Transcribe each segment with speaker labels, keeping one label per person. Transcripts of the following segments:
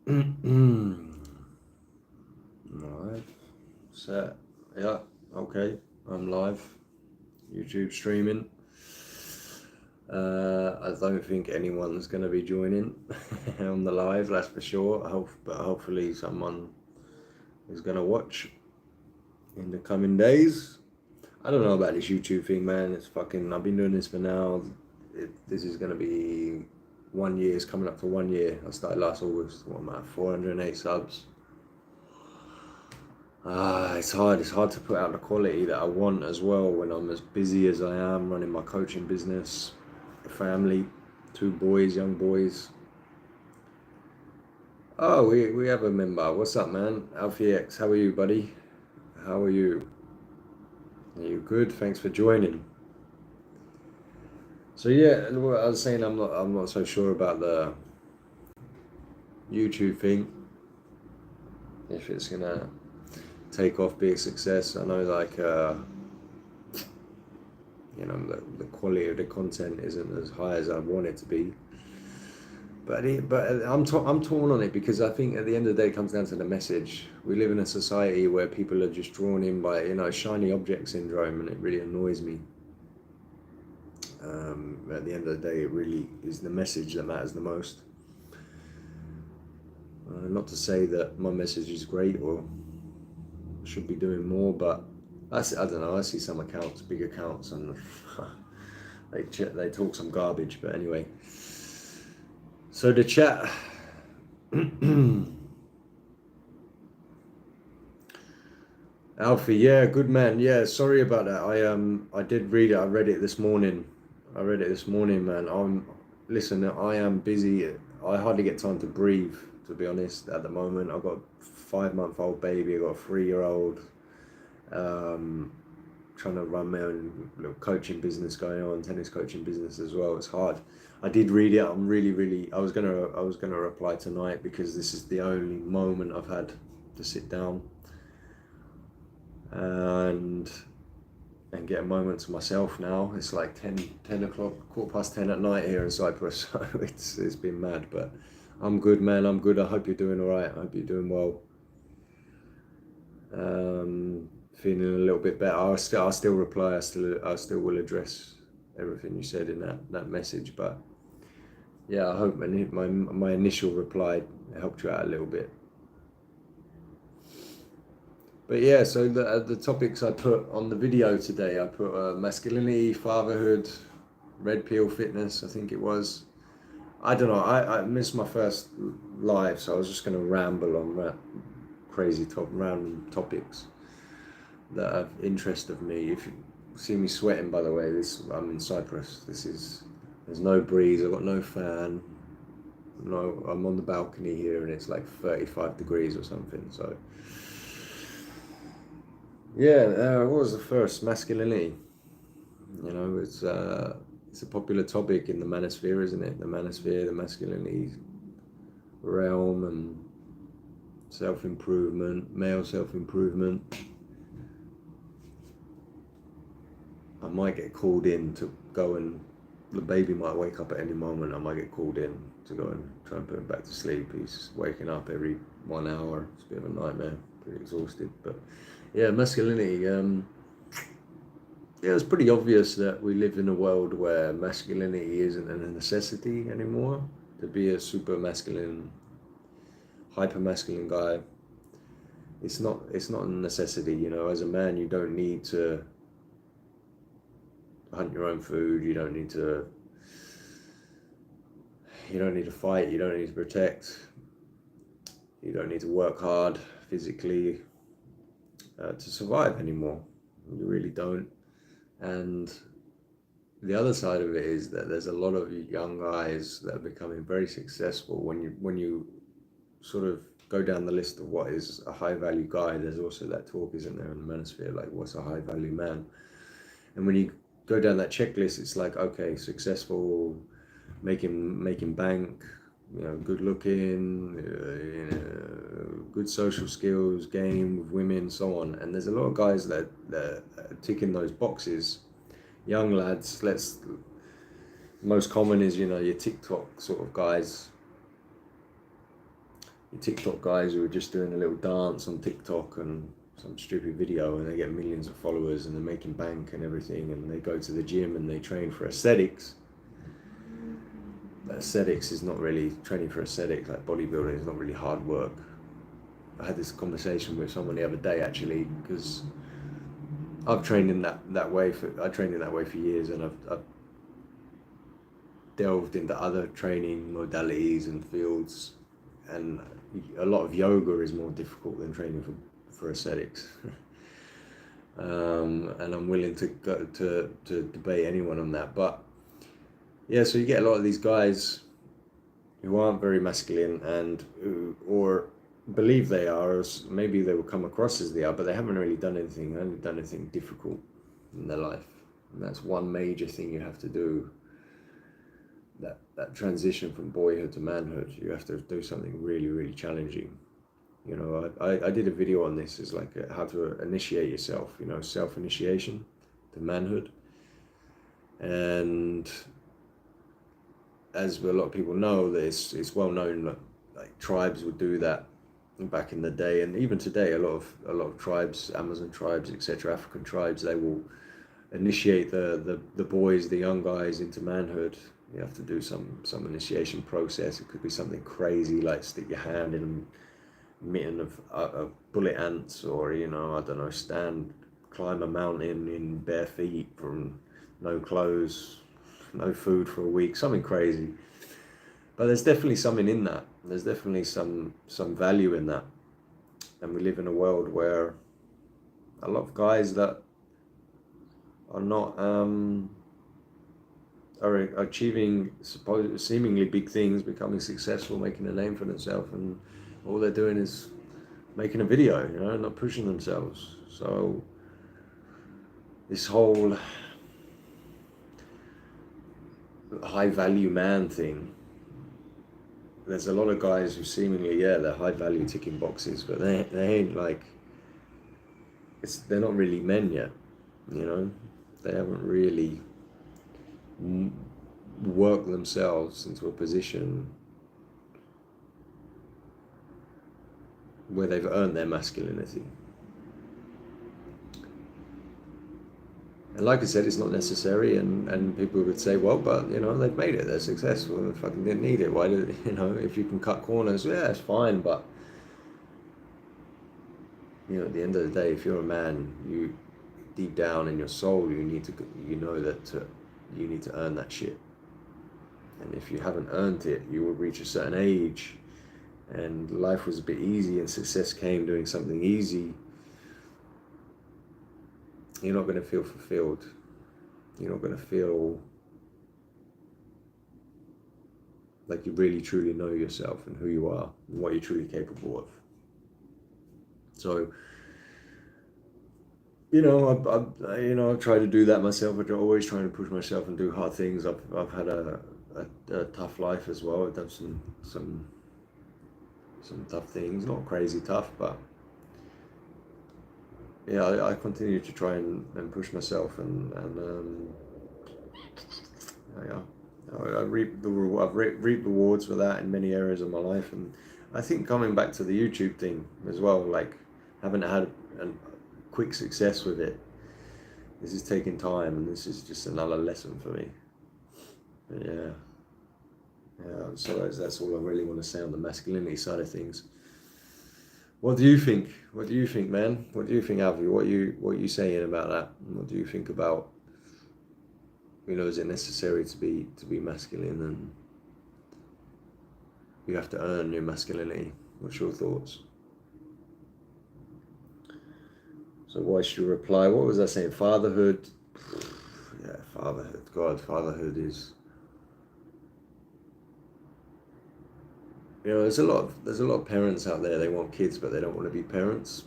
Speaker 1: Live, set, yeah, okay, I'm live, YouTube streaming. I don't think anyone's going to be joining on the live, that's for sure. But hopefully someone is going to watch in the coming days. I don't know about this YouTube thing, man. It's fucking, I've been doing this for now. This is going to be 1 year, it's coming up to 1 year. I started last August. What am I, 408 subs? It's hard. It's hard to put out the quality that I want as well when I'm as busy as I am running my coaching business, family, 2 boys, young boys. Oh, we have a member. What's up, man? Alfie X, how are you, buddy? How are you? Are you good? Thanks for joining. So yeah, what I was saying, I'm not so sure about the YouTube thing. If it's gonna take off, be a success. I know, like, the quality of the content isn't as high as I want it to be. But I'm torn on it because I think at the end of the day it comes down to the message. We live in a society where people are just drawn in by shiny object syndrome, and it really annoys me. At the end of the day, it really is the message that matters the most. Not to say that my message is great or should be doing more, but I don't know. I see some accounts, big accounts, and they talk some garbage. But anyway, so the chat. Alfie, yeah, good man. Yeah, sorry about that. I did read it. I read it this morning. Man. Listen, I am busy. I hardly get time to breathe, to be honest, at the moment. I've got a 5-month-old baby. I've got a 3-year-old. Trying to run my own little coaching business going on, tennis coaching business as well. It's hard. I did read it. I'm really. I was gonna reply tonight because this is the only moment I've had to sit down and get a moment to myself now. It's like 10 o'clock, 10:15 at night here in Cyprus, so it's been mad, but I'm good, man. I'm good. I hope you're doing all right. I hope you're doing well. Feeling a little bit better. I'll still reply. I still will address everything you said in that message, but yeah, I hope my initial reply helped you out a little bit. But yeah, so the topics I put on the video today, I put masculinity, fatherhood, Redpill fitness, I think it was. I don't know, I missed my first live, so I was just going to ramble on random topics that have interest of me. If you see me sweating, by the way, I'm in Cyprus. There's no breeze, I've got no fan. No, I'm on the balcony here and it's like 35 degrees or something, so... Yeah, what was the first? Masculinity. It's a popular topic in the manosphere, isn't it? The manosphere, the masculinity realm, and self-improvement, male self-improvement. I might get called in to go and the baby might wake up at any moment. I might get called in to go and try and put him back to sleep. He's waking up every 1 hour. It's a bit of a nightmare. Pretty exhausted, but yeah, masculinity. Yeah, it's pretty obvious that we live in a world where masculinity isn't a necessity anymore. To be a super masculine, hyper masculine guy, it's not a necessity. As a man, you don't need to hunt your own food. You don't need to fight. You don't need to protect. You don't need to work hard physically to survive anymore. You really don't. And the other side of it is that there's a lot of young guys that are becoming very successful. When you sort of go down the list of what is a high value guy, there's also that talk, isn't there, in the manosphere, like what's a high value man? And when you go down that checklist, it's like, okay, successful, making bank, good looking, good social skills, game with women, so on. And there's a lot of guys that are ticking those boxes. Young lads, most common is, your TikTok sort of guys. TikTok guys who are just doing a little dance on TikTok and some stupid video, and they get millions of followers and they're making bank and everything, and they go to the gym and they train for aesthetics. But aesthetics is not really training for aesthetics. Like bodybuilding is not really hard work. I had this conversation with someone the other day actually, because I've trained in that way for years, and I've delved into other training modalities and fields, and a lot of yoga is more difficult than training for aesthetics. And I'm willing to go to debate anyone on that. But yeah, so you get a lot of these guys who aren't very masculine and or believe they are, or maybe they will come across as they are, but they haven't really done anything difficult in their life. And that's one major thing you have to do. That transition from boyhood to manhood, you have to do something really, really challenging. You know, I did a video on this, is like how to initiate yourself, you know, self-initiation to manhood. And as a lot of people know, it's well known that like tribes would do that back in the day, and even today, a lot of tribes, Amazon tribes, etc., African tribes, they will initiate the boys, the young guys, into manhood. You have to do some initiation process. It could be something crazy like stick your hand in a mitten of bullet ants, or, you know, I don't know, climb a mountain in bare feet from no clothes, no food for a week, something crazy. But there's definitely something in that. There's definitely some value in that. And we live in a world where a lot of guys that are not are achieving seemingly big things, becoming successful, making a name for themselves, and all they're doing is making a video, you know, not pushing themselves. So this whole high value man thing, there's a lot of guys who seemingly, yeah, they're high value, ticking boxes, but they ain't like, they're not really men yet, you know. They haven't really worked themselves into a position where they've earned their masculinity. And like I said, it's not necessary, and people would say, well, but, you know, they've made it, they're successful, they fucking didn't need it. Why did, you know, if you can cut corners, yeah, it's fine, but, you know, at the end of the day, if you're a man, you deep down in your soul, you know that you need to earn that shit. And if you haven't earned it, you will reach a certain age, and life was a bit easy and success came doing something easy, you're not going to feel fulfilled. You're not going to feel like you really truly know yourself and who you are and what you're truly capable of. So, you know, I've tried to do that myself. I'm always trying to push myself and do hard things. I've had a tough life as well. I've done some tough things, not crazy tough, but yeah, I continue to try and push myself, and yeah, I've reaped rewards for that in many areas of my life. And I think coming back to the YouTube thing as well, like, haven't had a quick success with it. This is taking time, and this is just another lesson for me. But yeah. So that's all I really want to say on the masculinity side of things. What do you think? What do you think, man? What do you think, Avi? What are you saying about that? What do you think about, you know, is it necessary to be masculine, and you have to earn your masculinity? What's your thoughts? So why should you reply? What was I saying? Fatherhood. Yeah, fatherhood. God, fatherhood is, you know, there's a lot of parents out there, they want kids but they don't want to be parents.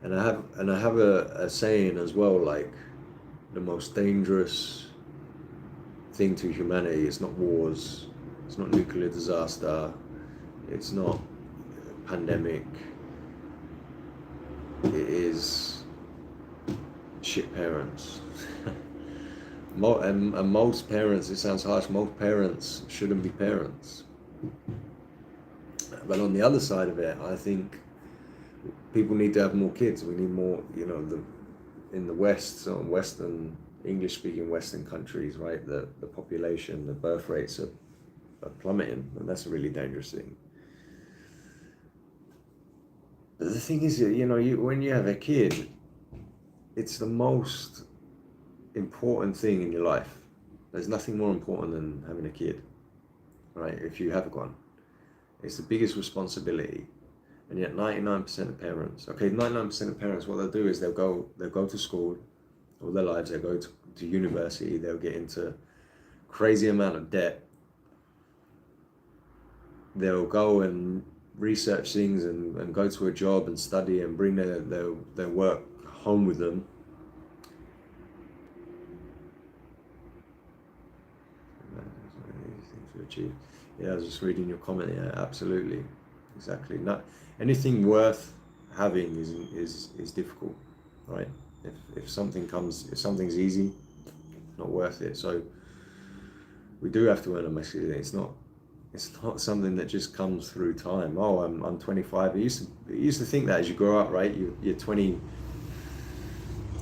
Speaker 1: And I have a saying as well, like, the most dangerous thing to humanity is not wars, it's not nuclear disaster, it's not pandemic, it is shit parents. And most parents, it sounds harsh, most parents shouldn't be parents. But on the other side of it, I think people need to have more kids. We need more, in the West, so Western, English-speaking Western countries, right? The population, the birth rates are plummeting, and that's a really dangerous thing. But the thing is, when you have a kid, it's the most important thing in your life. There's nothing more important than having a kid, right? If you have one, it's the biggest responsibility. And yet 99% of parents, 99% of parents, what they'll do is they'll go to school all their lives, they'll go to university, they'll get into crazy amount of debt. They'll go and research things and go to a job and study and bring their work home with them. Yeah, I was just reading your comment. Yeah, absolutely, exactly. Not anything worth having is difficult, right? If something's easy, not worth it. So we do have to earn a masculinity. It's not something that just comes through time. Oh, I'm 25. You used to think that as you grow up, right? You're 20.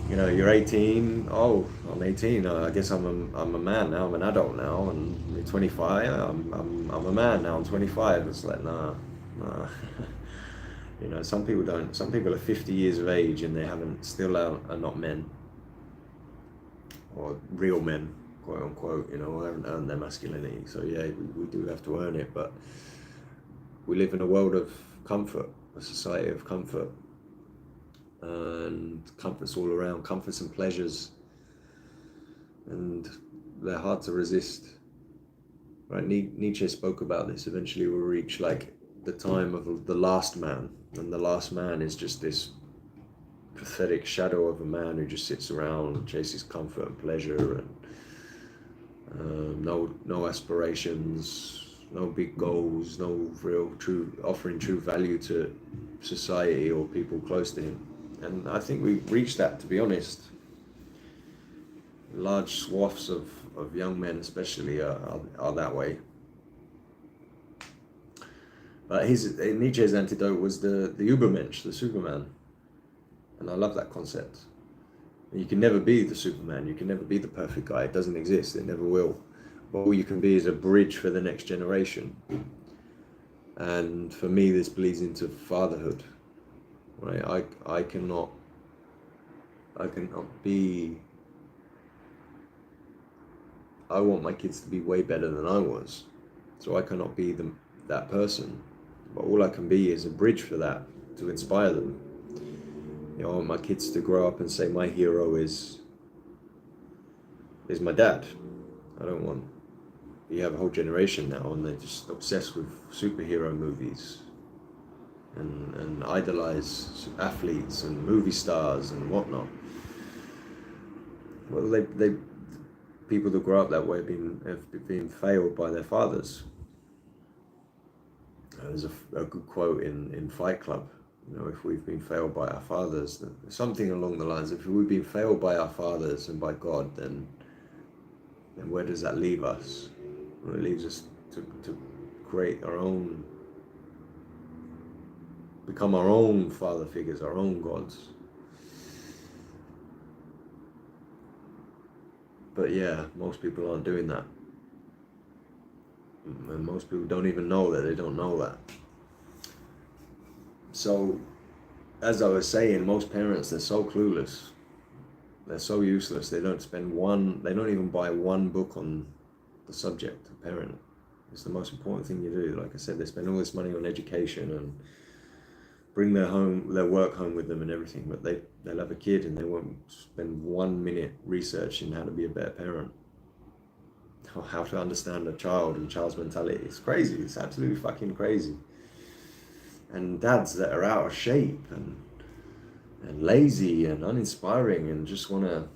Speaker 1: You're 18. Oh, I'm 18. I guess I'm a man now. I'm an adult now. And you're 25. I'm a man now. I'm 25. It's like nah. Some people don't. Some people are 50 years of age and they still are not men, or real men, quote unquote. Haven't earned their masculinity. So yeah, we do have to earn it. But we live in a world of comfort, a society of comfort. And comforts all around, comforts and pleasures, and they're hard to resist, right? Nietzsche spoke about this. Eventually we'll reach like the time of the last man, and the last man is just this pathetic shadow of a man who just sits around and chases comfort and pleasure, and no aspirations, no big goals, no real offering true value to society or people close to him. And I think we've reached that, to be honest. Large swaths of young men especially are that way. But Nietzsche's antidote was the Übermensch, the Superman. And I love that concept. And you can never be the Superman, you can never be the perfect guy. It doesn't exist, it never will. But all you can be is a bridge for the next generation. And for me, this bleeds into fatherhood. Right, I cannot be. I want my kids to be way better than I was, so I cannot be that person. But all I can be is a bridge for that, to inspire them. I want my kids to grow up and say my hero is my dad. I don't want. You have a whole generation now, and they're just obsessed with superhero movies. And idolize athletes and movie stars and whatnot. Well, they people that grow up that way have been failed by their fathers. There's a good quote in Fight Club. If we've been failed by our fathers, something along the lines of, if we've been failed by our fathers and by God, then where does that leave us? Well, it leaves us to create our own. Become our own father figures, our own gods. But yeah, most people aren't doing that. And most people don't even know that they don't know that. So, as I was saying, most parents, they're so clueless. They're so useless. They don't even buy one book on the subject of parenting. It's the most important thing you do. Like I said, they spend all this money on education and bring their work home with them and everything, but they'll have a kid and they won't spend 1 minute researching how to be a better parent, or how to understand a child and child's mentality. It's crazy. It's absolutely fucking crazy. And dads that are out of shape and lazy and uninspiring and just want to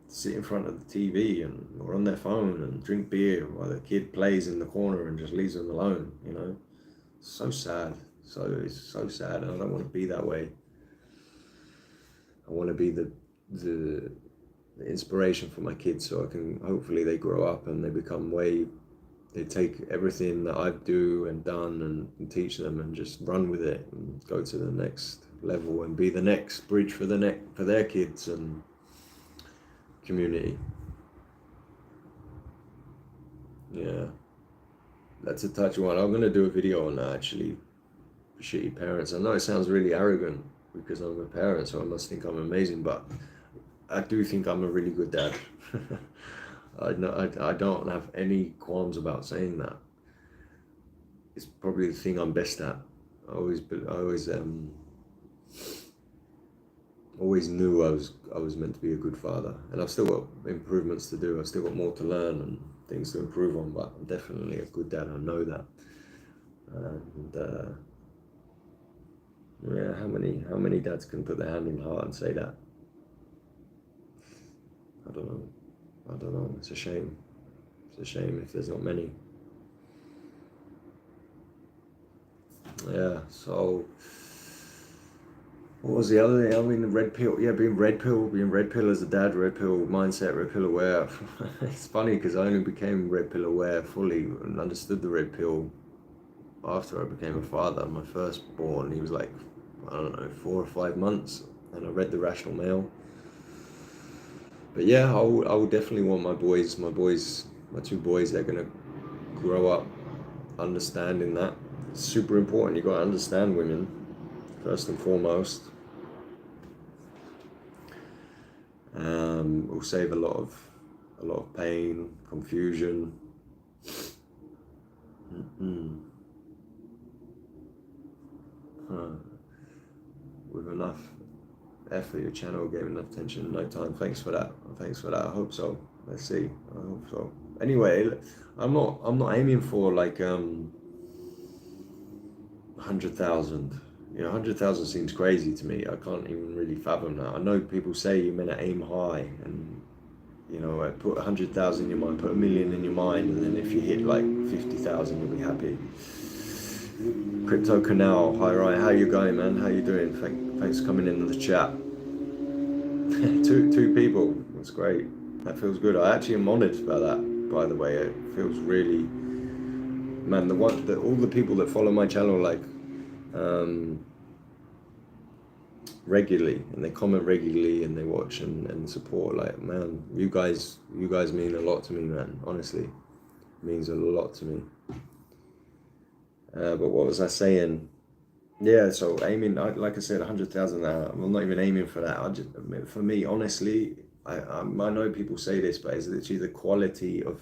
Speaker 1: sit in front of the TV or on their phone and drink beer while the kid plays in the corner and just leaves them alone. So sad. It's so sad, and I don't want to be that way. I want to be the inspiration for my kids, so hopefully they grow up and they become way they take everything that I do and done and teach them and just run with it and go to the next level and be the next bridge for their kids and community. Yeah, that's a touchy one. I'm gonna do a video on that actually. Shitty parents. I know it sounds really arrogant because I'm a parent, so I must think I'm amazing, but I do think I'm a really good dad. I don't have any qualms about saying that. It's probably the thing I'm best at. I always knew I was meant to be a good father, and I've still got improvements to do. I've still got more to learn and things to improve on, but I'm definitely a good dad. I know that. And yeah, how many dads can put their hand on the heart and say that? I don't know. It's a shame. It's a shame if there's not many. Yeah, so what was the other thing? I mean, red pill. Yeah, being red pill as a dad, red pill mindset, red pill aware. It's funny because I only became red pill aware fully and understood the red pill after I became a father. My firstborn, he was like, I don't know, 4 or 5 months, and I read The Rational Male. But yeah, I will definitely want my two boys, they're gonna grow up understanding that. It's super important. You gotta understand women first and foremost. Will save a lot of pain, confusion. With enough effort, your channel gave enough attention in no time. Thanks for that. I hope so. Let's see. I hope so. Anyway, I'm not aiming for like 100,000. 100,000 seems crazy to me. I can't even really fathom that. I know people say you're meant to aim high, and put 100,000 in your mind, put 1,000,000 in your mind, and then if you hit like 50,000, you'll be happy. Crypto Canal, hi Ryan, how you going, man? How you doing? Thanks for coming into the chat. two people, that's great. That feels good. I actually am honoured about that, by the way. It feels really, man. All the people that follow my channel regularly, and they comment regularly, and they watch and support. Like, man, you guys mean a lot to me, man. Honestly, it means a lot to me. But what was I saying? Yeah, so aiming, like I said, 100,000. I'm not even aiming for that. For me, honestly, I know people say this, but it's literally the quality of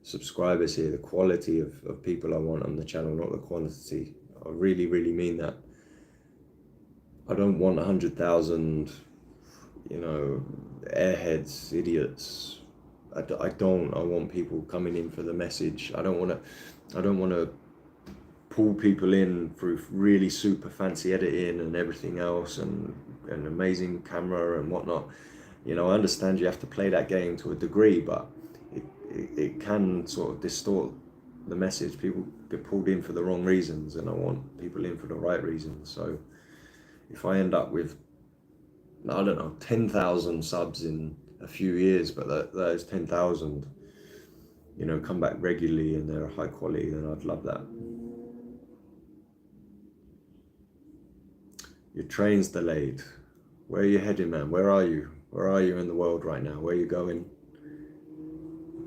Speaker 1: subscribers here, the quality of people I want on the channel, not the quantity. I really, really mean that. I don't want 100,000, airheads, idiots. I don't. I want people coming in for the message. I don't want to pull people in through really super fancy editing and everything else and an amazing camera and whatnot. I understand you have to play that game to a degree, but it can sort of distort the message. People get pulled in for the wrong reasons, and I want people in for the right reasons. So if I end up with, I don't know, 10,000 subs in a few years, but those 10,000, come back regularly and they're high quality, then I'd love that. Your train's delayed. Where are you heading, man? Where are you? Where are you in the world right now? Where are you going?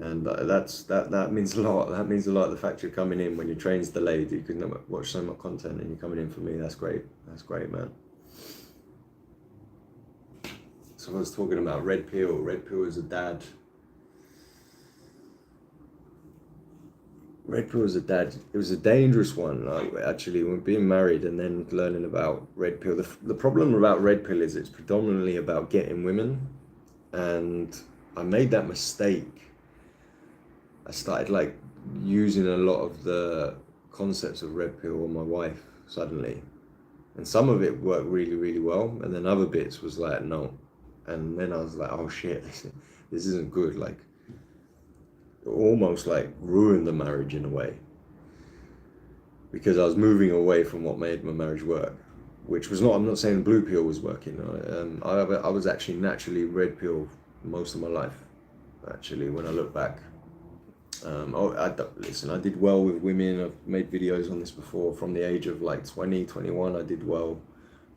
Speaker 1: And that means a lot. That means a lot. The fact you're coming in when your train's delayed, you can watch so much content, and you're coming in for me. That's great. That's great, man. So I was talking about Red Pill. Red Pill is a dad. Red Pill was a dad. It was a dangerous one, actually, when being married and then learning about Red Pill. The problem about Red Pill is it's predominantly about getting women, and I made that mistake. I started using a lot of the concepts of Red Pill on my wife suddenly, and some of it worked really, really well, and then other bits was like, no. And then I was like, oh shit, this isn't good. Almost ruined the marriage in a way, because I was moving away from what made my marriage work, which was not, I'm not saying blue pill was working. I was actually naturally red pill most of my life, actually, when I look back. Listen, I did well with women. I've made videos on this before. From the age of like 20, 21, I did well,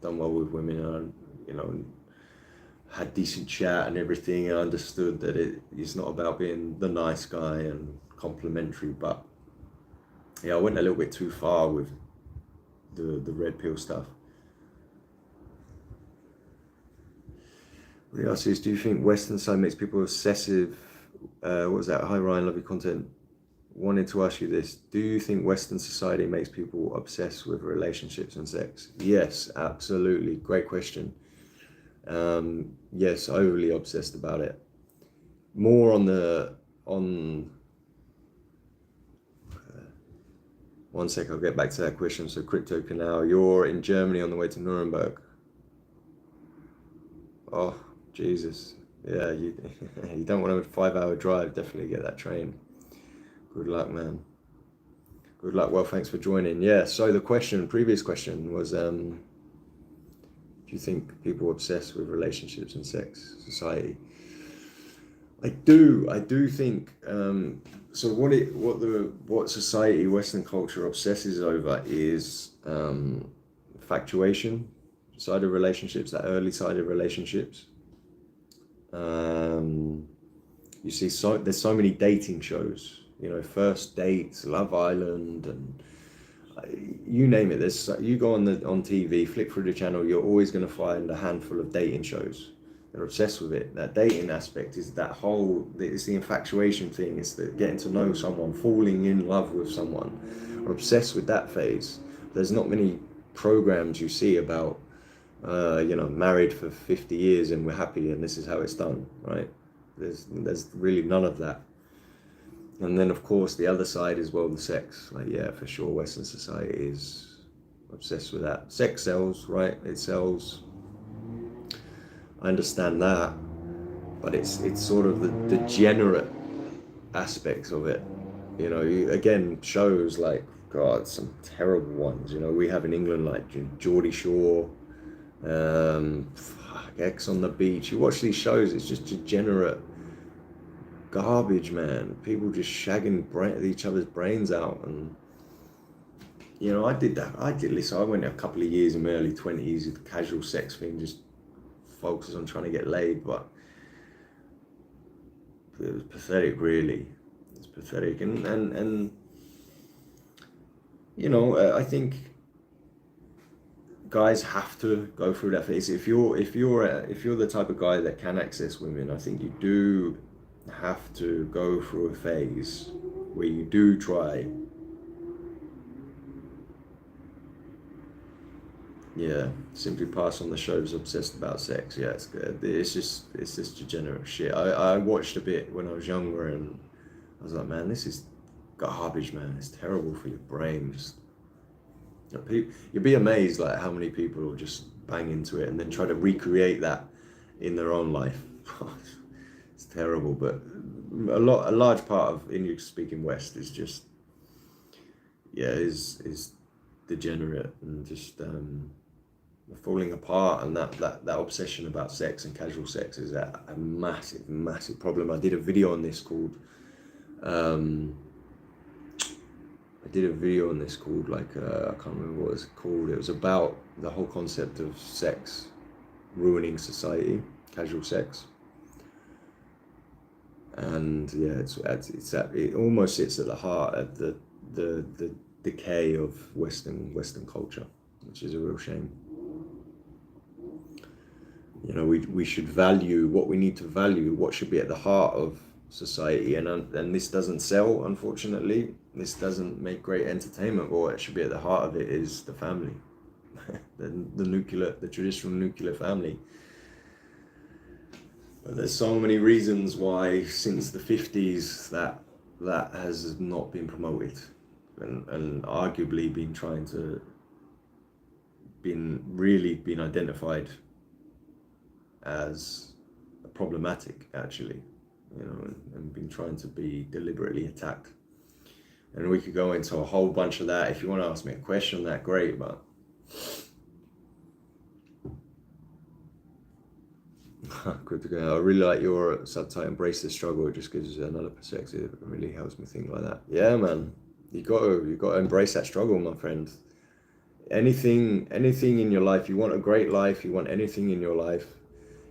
Speaker 1: done well with women. And had decent chat and everything. I understood that it's not about being the nice guy and complimentary, but yeah, I went a little bit too far with the red pill stuff. What else is, do you think Western side makes people obsessive? What was that? Hi Ryan, love your content. Wanted to ask you this. Do you think Western society makes people obsessed with relationships and sex? Yes, absolutely. Great question. Yes, overly obsessed about it. More on one sec, I'll get back to that question. So Crypto Canal, you're in Germany on the way to Nuremberg. Oh, Jesus. Yeah, you you don't want a 5-hour drive, definitely get that train. Good luck, man. Good luck. Well, thanks for joining. Yeah, so the previous question was, do you think people obsess with relationships and sex society? I do think, so what society, Western culture obsesses over is infatuation side of relationships, that early side of relationships. You see, there's so many dating shows, First Dates, Love Island, and you name it. You go on TV, flip through the channel, you're always going to find a handful of dating shows. They're obsessed with it. That dating aspect is it's the infatuation thing. It's the getting to know someone, falling in love with someone. We're obsessed with that phase. There's not many programs you see about, married for 50 years and we're happy and this is how it's done, right? There's really none of that. And then, of course, the other side is, well, the sex. Like, yeah, for sure, Western society is obsessed with that. Sex sells, right? It sells. I understand that, but it's sort of the degenerate aspects of it. Again, shows like, God, some terrible ones. We have in England like Geordie Shore, X on the Beach. You watch these shows, it's just degenerate garbage, man. People just shagging each other's brains out. And I did that. Listen, I went a couple of years in my early 20s with the casual sex thing, just focus on trying to get laid, but it was pathetic, really. It's pathetic. And I think guys have to go through that phase. If you're the type of guy that can access women, I think you do have to go through a phase where you do try. Yeah, simply pass on the shows obsessed about sex. Yeah, it's good. It's just degenerate shit. I watched a bit when I was younger and I was like, man, this is garbage, man. It's terrible for your brain. You'd be amazed like how many people will just bang into it and then try to recreate that in their own life. It's terrible, but a large part of English-speaking West is just, is degenerate and just falling apart, and that obsession about sex and casual sex is a massive problem. I did a video on this called like I can't remember what it's called. It was about the whole concept of sex ruining society, casual sex. And yeah, it almost sits at the heart of the decay of Western culture, which is a real shame. We should value what we need to value, what should be at the heart of society, and this doesn't sell, unfortunately. This doesn't make great entertainment, but what should be at the heart of it is the family, the traditional nuclear family. But there's so many reasons why since the 50s that has not been promoted, and arguably been identified as problematic, actually, and been trying to be deliberately attacked. And we could go into a whole bunch of that. If you want to ask me a question on that, great, but Good to go. I really like your subtitle, Embrace the Struggle. It just gives another perspective. It really helps me think like that. Yeah, man. You gotta embrace that struggle, my friend. Anything in your life, you want a great life, you want anything in your life,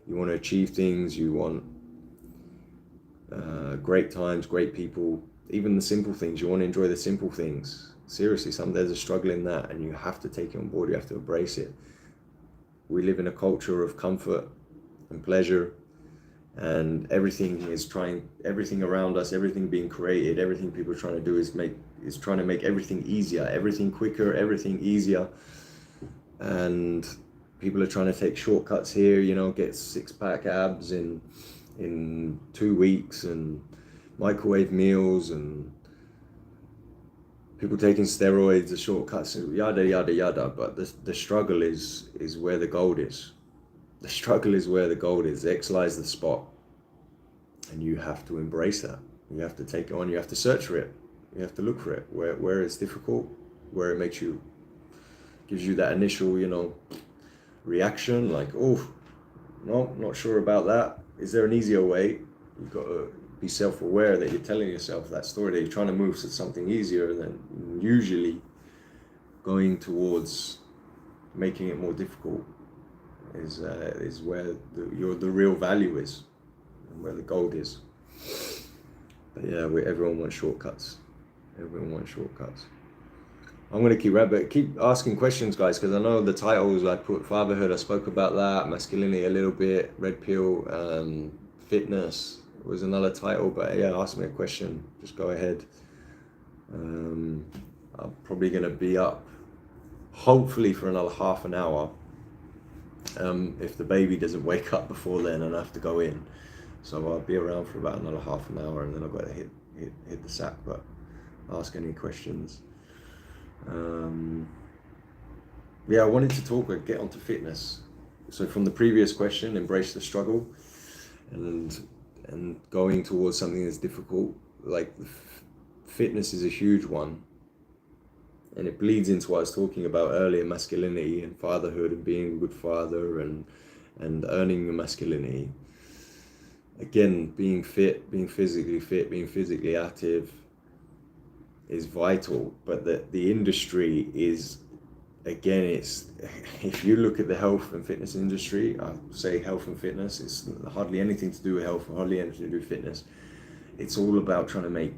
Speaker 1: you want to achieve things, you want great times, great people, even the simple things, you want to enjoy the simple things. Seriously, there's a struggle in that, and you have to take it on board, you have to embrace it. We live in a culture of comfort and pleasure, and everything around us, everything being created, everything people are trying to do is trying to make everything easier, everything quicker, everything easier. And people are trying to take shortcuts here, get six-pack abs in 2 weeks, and microwave meals, and people taking steroids, the shortcuts, yada yada yada. But the struggle is where the gold is. The struggle is where the gold is. X lies the spot, and you have to embrace that. You have to take it on. You have to search for it. You have to look for it where it's difficult, where it gives you that initial reaction, like, oh no, not sure about that. Is there an easier way? You've got to be self-aware that you're telling yourself that story, that you're trying to move to something easier, than usually going towards making it more difficult is where the real value is, and where the gold is. But yeah, everyone wants shortcuts. Everyone wants shortcuts. I'm going to keep asking questions, guys, because I know the titles I put: Fatherhood, I spoke about that; Masculinity a little bit; Redpill, Fitness was another title. But yeah, ask me a question, just go ahead. I'm probably going to be up hopefully for another half an hour, if the baby doesn't wake up before then and I have to go in. So I'll be around for about another half an hour, and then I've got to hit the sack. But ask any questions. Yeah, I wanted to get onto fitness. So from the previous question, embrace the struggle, and going towards something that's difficult, like fitness is a huge one, and it bleeds into what I was talking about earlier: masculinity and fatherhood, and being a good father, and earning your masculinity. Again, being fit, being physically active is vital. But the industry is, again, if you look at the health and fitness industry, I say health and fitness, it's hardly anything to do with health, hardly anything to do with fitness. It's all about trying to make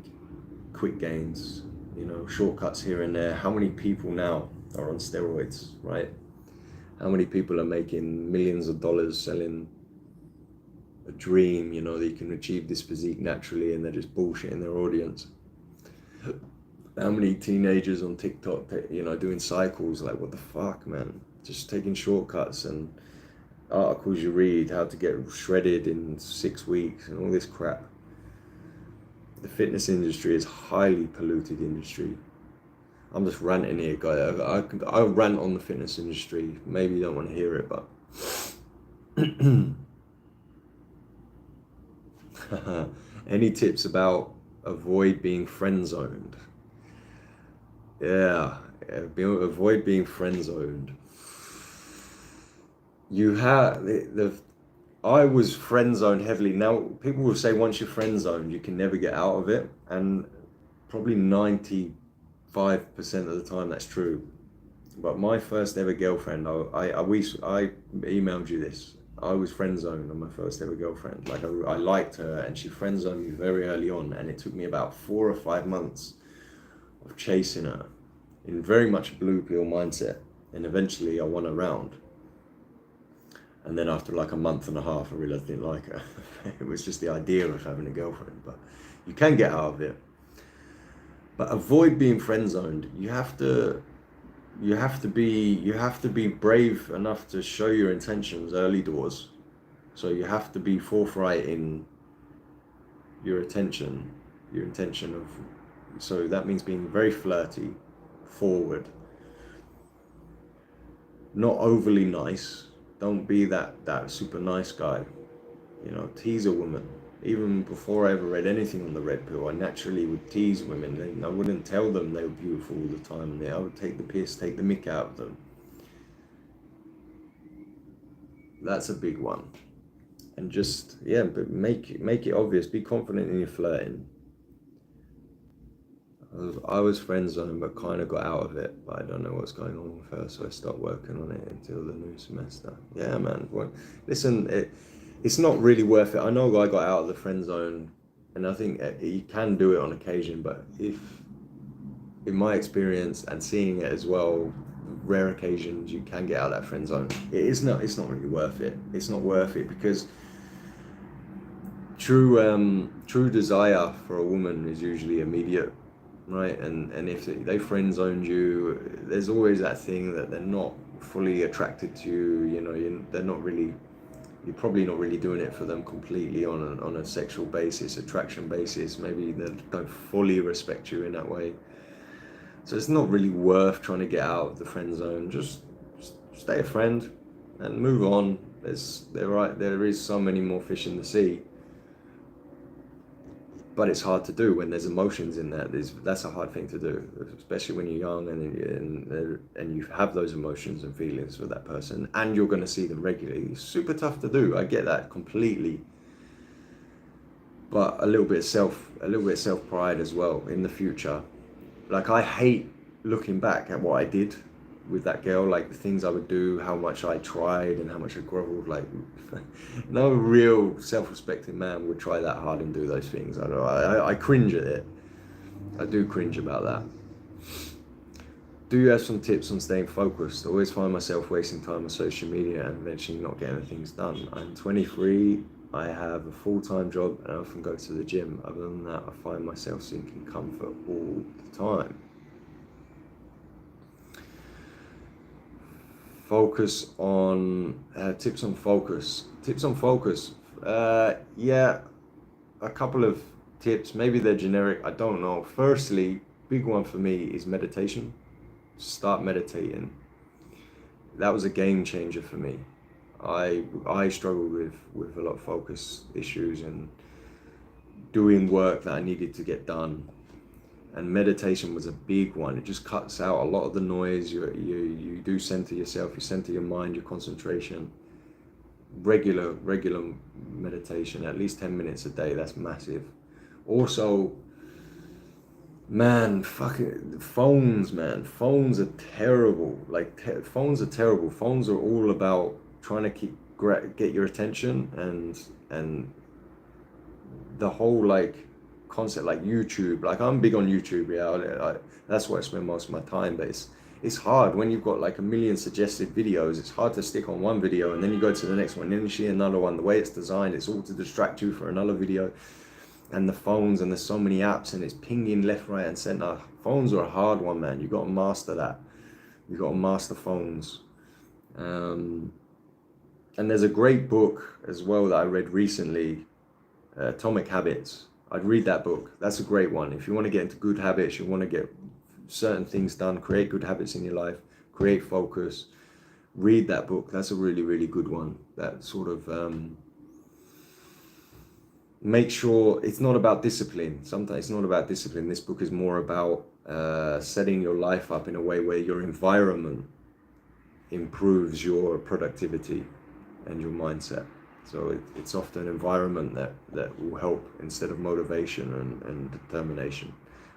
Speaker 1: quick gains, shortcuts here and there. How many people now are on steroids, right? How many people are making millions of dollars selling a dream, that you can achieve this physique naturally, and they're just bullshitting their audience? How many teenagers on TikTok, doing cycles? Like, what the fuck, man? Just taking shortcuts, and articles you read, how to get shredded in 6 weeks, and all this crap. The fitness industry is highly polluted industry. I'm just ranting here, guys. I'll rant on the fitness industry. Maybe you don't want to hear it, but any tips about avoid being friend zoned? Yeah, avoid being friend zoned. I was friend zoned heavily. Now, people will say once you're friend zoned, you can never get out of it, and probably 95% of the time that's true. But my first ever girlfriend, I emailed you this. I was friend zoned on my first ever girlfriend. Like, I liked her, and she friend zoned me very early on, and it took me about 4 or 5 months of chasing her in very much blue pill mindset, and eventually I won her round. And then after like a month and a half, I realized I didn't like her. It was just the idea of having a girlfriend, but you can get out of it. But avoid being friend zoned. You have to be brave enough to show your intentions early doors. So you have to be forthright in your intention of, so that means being very flirty, forward, not overly nice. Don't be that super nice guy. Tease a woman. Even before I ever read anything on the Red Pill, I naturally would tease women. And I wouldn't tell them they were beautiful all the time. I would take the piss, take the mick out of them. That's a big one. And just, yeah, but make it obvious. Be confident in your flirting. I was friend zoned, but kind of got out of it. But I don't know what's going on with her, so I stopped working on it until the new semester. Yeah, man. Well, listen, it's not really worth it. I know I got out of the friend zone, and I think you can do it on occasion. But if, in my experience and seeing it as well, rare occasions you can get out of that friend zone. It's not. It's not really worth it. It's not worth it because true desire for a woman is usually immediate, right? And if they friend zoned you, there's always that thing that they're not fully attracted to you. They're not really. You're probably not really doing it for them completely on a sexual basis, attraction basis. Maybe they don't fully respect you in that way. So it's not really worth trying to get out of the friend zone. Just stay a friend and move on. There is so many more fish in the sea. But it's hard to do when there's emotions in that. That's a hard thing to do, especially when you're young and you have those emotions and feelings for that person, and you're going to see them regularly. It's super tough to do. I get that completely. But a little bit of self pride as well in the future. Like, I hate looking back at what I did with that girl, like the things I would do, how much I tried and how much I groveled. Like, no real self-respecting man would try that hard and do those things. I cringe at it. I do cringe about that. Do you have some tips on staying focused? I always find myself wasting time on social media and eventually not getting things done. I'm 23. I have a full-time job and I often go to the gym. Other than that, I find myself seeking comfort all the time. Focus on tips on focus. Yeah, a couple of tips. Maybe they're generic. I don't know. Firstly, big one for me is meditation. Start meditating. That was a game changer for me. I struggled with a lot of focus issues and doing work that I needed to get done. And meditation was a big one. It just cuts out a lot of the noise. You do center yourself, you center your mind, your concentration. Regular meditation, at least 10 minutes a day, that's massive. Also, man, fucking phones, man. Phones are terrible. Phones are terrible. Phones are all about trying to get your attention, and the whole concept, like YouTube. Like, I'm big on YouTube. Yeah, that's where I spend most of my time. But it's hard when you've got like a million suggested videos. It's hard to stick on one video and then you go to the next one, and then you see another one. The way it's designed, it's all to distract you for another video. And the phones, and there's so many apps, and it's pinging left, right, and center. Phones are a hard one, man. You got to master that. You got to master phones. And there's a great book as well that I read recently, Atomic Habits. I'd read that book. That's a great one. If you want to get into good habits, you want to get certain things done, create good habits in your life, create focus, read that book. That's a really, really good one. That sort of make sure it's not about discipline. Sometimes it's not about discipline. This book is more about setting your life up in a way where your environment improves your productivity and your mindset. So it's often environment that will help instead of motivation and determination,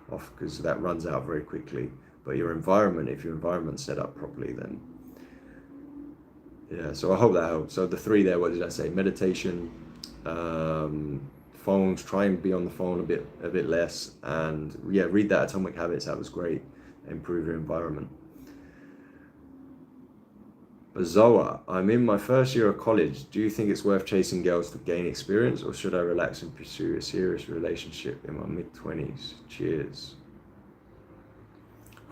Speaker 1: because that runs out very quickly. But your environment, if your environment's set up properly, then yeah. So I hope that helps. So the three there, what did I say? Meditation, phones, try and be on the phone a bit less, and yeah, read that Atomic Habits. That was great. Improve your environment. Zoa, I'm in my first year of college. Do you think it's worth chasing girls to gain experience, or should I relax and pursue a serious relationship in my mid-20s? Cheers.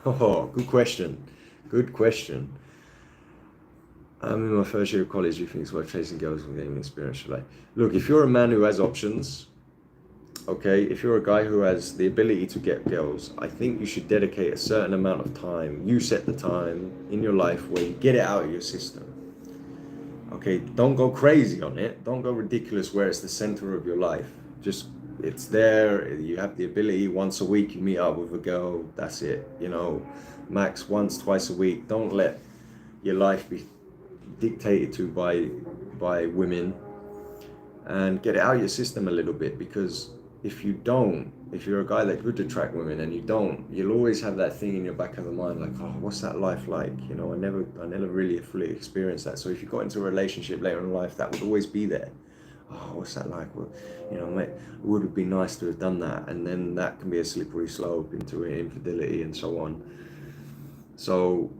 Speaker 1: Oh, good question. Good question. I'm in my first year of college. Do you think it's worth chasing girls and gaining experience? Should I? Look, if you're a man who has options, okay, if you're a guy who has the ability to get girls, I think you should dedicate a certain amount of time. You set the time in your life where you get it out of your system. Okay, don't go crazy on it. Don't go ridiculous where it's the center of your life. Just, it's there. You have the ability. Once a week you meet up with a girl. That's it. Max once, twice a week. Don't let your life be dictated to by women. and get it out of your system a little bit, because if you're a guy that could attract women and you don't, you'll always have that thing in your back of the mind, like, oh, what's that life like? You know, I never really fully experienced that. So if you got into a relationship later in life, that would always be there. Oh, what's that like? Well, you know, mate, it would have been nice to have done that. And then that can be a slippery slope into infidelity and so on. So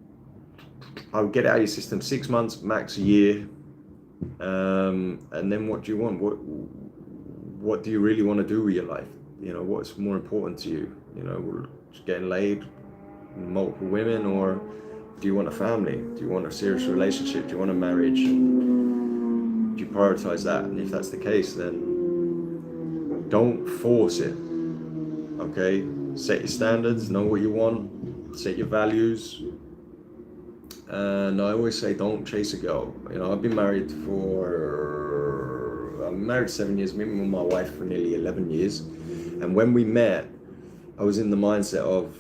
Speaker 1: I would get it out of your system, 6 months, max a year. And then what do you want? What do you really want to do with your life? You know, what's more important to you? You know, just getting laid, multiple women, or do you want a family? Do you want a serious relationship? Do you want a marriage? Do you prioritize that? And if that's the case, then don't force it. Okay? Set your standards, know what you want, set your values. And I always say, don't chase a girl. You know, I'm married 7 years, been with my wife for nearly 11 years. And when we met, I was in the mindset of,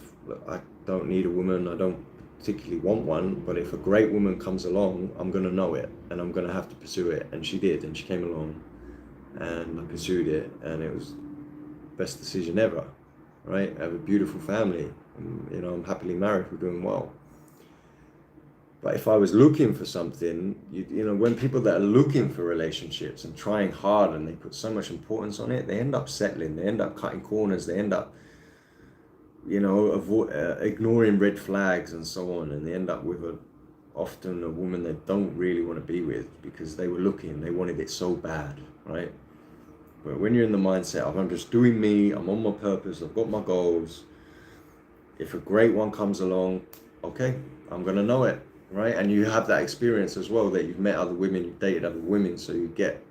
Speaker 1: I don't need a woman, I don't particularly want one, but if a great woman comes along, I'm going to know it and I'm going to have to pursue it. And she did, and she came along and I pursued it, and it was the best decision ever, right? I have a beautiful family, and, you know, I'm happily married, we're doing well. But if I was looking for something, you know, when people that are looking for relationships and trying hard and they put so much importance on it, they end up settling, they end up cutting corners, they end up, you know, ignoring red flags and so on. And they end up with often a woman they don't really want to be with because they were looking, they wanted it so bad, right? But when you're in the mindset of, I'm just doing me, I'm on my purpose, I've got my goals. If a great one comes along, okay, I'm going to know it. Right, and you have that experience as well, that you've met other women, you've dated other women, so you get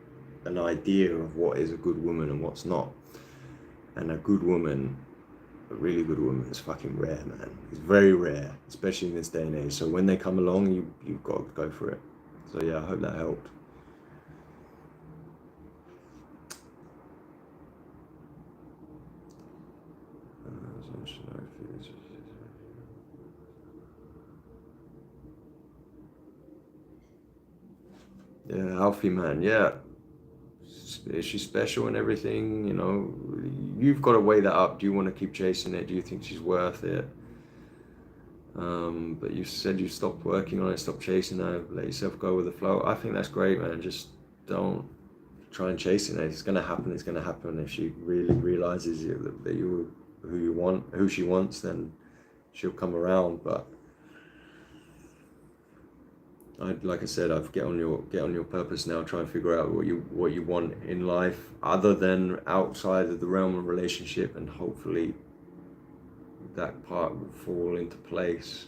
Speaker 1: an idea of what is a good woman and what's not. And a good woman, a really good woman, is fucking rare, man. It's very rare, especially in this day and age. So when they come along, you've got to go for it. So yeah, I hope that helped. Yeah, healthy man, yeah. Is she special and everything? You know, you've got to weigh that up. Do you want to keep chasing it? Do you think she's worth it? But you said you stopped working on it, stopped chasing her, let yourself go with the flow. I think that's great, man. Just don't try and chase it. It's going to happen. It's going to happen. If she really realizes that you're who you want, who she wants, then she'll come around. But like I said, I've get on your purpose now. Try and figure out what you want in life, other than outside of the realm of relationship, and hopefully that part will fall into place.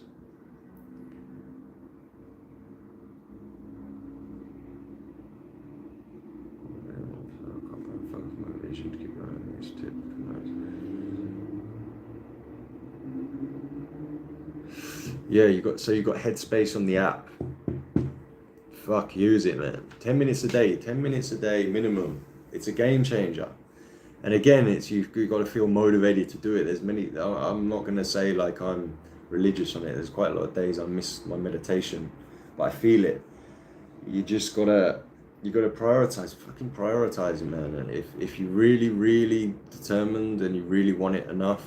Speaker 1: Yeah, you got Headspace on the app. Fuck, use it, man. 10 minutes a day minimum. It's a game changer. And again, you've got to feel motivated to do it. I'm not going to say like I'm religious on it. There's quite a lot of days I miss my meditation, but I feel it. You gotta prioritize, fucking prioritize it, man. And if you really, really determined and you really want it enough